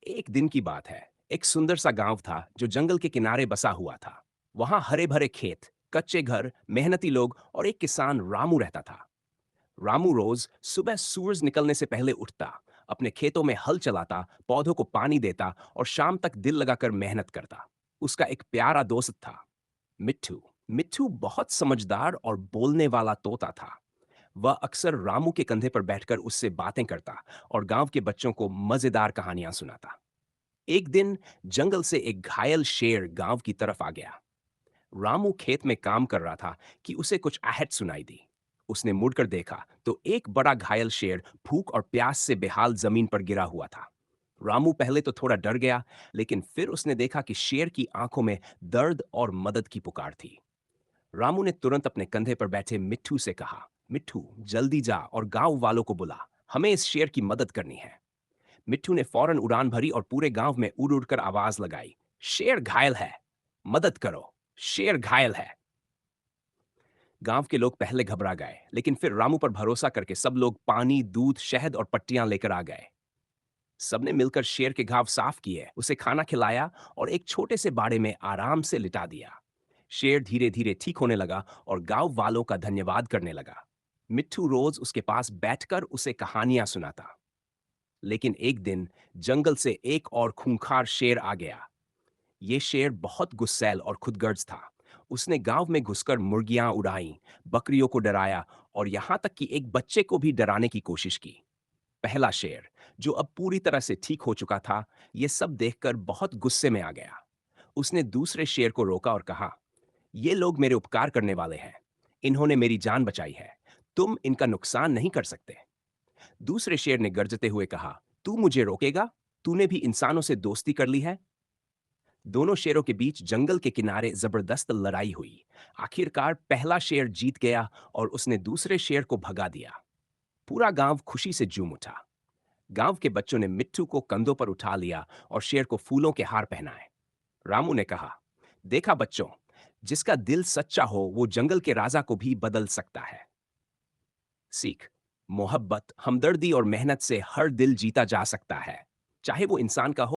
एक दिन की बात है। एक सुंदर सा गांव था जो जंगल के किनारे बसा हुआ था। वहां हरे भरे खेत, कच्चे घर, मेहनती लोग और एक किसान रामू रहता था। रामू रोज सुबह सूरज निकलने से पहले उठता, अपने खेतों में हल चलाता, पौधों को पानी देता और शाम तक दिल लगाकर मेहनत करता। उसका एक प्यारा दोस्त था, मिट्ठू। मिट्ठू बहुत समझदार और बोलने वाला तोता था। वह अक्सर रामू के कंधे पर बैठकर उससे बातें करता और गांव के बच्चों को मजेदार कहानियां सुनाता। एक दिन जंगल से एक घायल शेर गांव की तरफ आ गया। रामू खेत में काम कर रहा था कि उसे कुछ आहट सुनाई दी। उसने मुड़कर देखा तो एक बड़ा घायल शेर भूख और प्यास से बेहाल जमीन पर गिरा हुआ था। रामू पहले तो थोड़ा डर गया, लेकिन फिर उसने देखा कि शेर की आंखों में दर्द और मदद की पुकार थी। रामू ने तुरंत अपने कंधे पर बैठे मिट्ठू से कहा, मिट्ठू जल्दी जा और गांव वालों को बुला, हमें इस शेर की मदद करनी है। मिट्ठू ने फौरन उड़ान भरी और पूरे गांव में उड़ उड़कर आवाज लगाई, शेर घायल है, मदद करो, शेर घायल है। गांव के लोग पहले घबरा गए, लेकिन फिर रामू पर भरोसा करके सब लोग पानी, दूध, शहद और पट्टियां लेकर आ गए। सबने मिलकर शेर के घाव साफ किए, उसे खाना खिलाया और एक छोटे से बाड़े में आराम से लिटा दिया। शेर धीरे धीरे ठीक होने लगा और गांव वालों का धन्यवाद करने लगा। मिट्ठू रोज उसके पास बैठकर उसे कहानियां सुनाता। लेकिन एक दिन जंगल से एक और खूंखार शेर आ गया। ये शेर बहुत गुस्सैल और खुदगर्ज था। उसने गांव में घुसकर मुर्गियां उड़ाईं, बकरियों को डराया और यहां तक कि एक बच्चे को भी डराने की कोशिश की। पहला शेर, जो अब पूरी तरह से ठीक हो चुका था, ये सब देखकर बहुत गुस्से में आ गया। उसने दूसरे शेर को रोका और कहा, ये लोग मेरे उपकार करने वाले हैं। इन्होंने मेरी जान बचाई है। तुम इनका नुकसान नहीं कर सकते। दूसरे शेर ने गरजते हुए कहा, तू मुझे रोकेगा? तूने भी इंसानों से दोस्ती कर ली है? दोनों शेरों के बीच जंगल के किनारे जबरदस्त लड़ाई हुई। आखिरकार पहला शेर जीत गया और उसने दूसरे शेर को भगा दिया। पूरा गांव खुशी से झूम उठा। गांव के बच्चों ने मिट्टू को कंधों पर उठा लिया और शेर को फूलों के हार पहनाए। रामू ने कहा, देखा बच्चों, जिसका दिल सच्चा हो वो जंगल के राजा को भी बदल सकता है। सीख, मोहब्बत, हमदर्दी और मेहनत से हर दिल जीता जा सकता है, चाहे वो इंसान का हो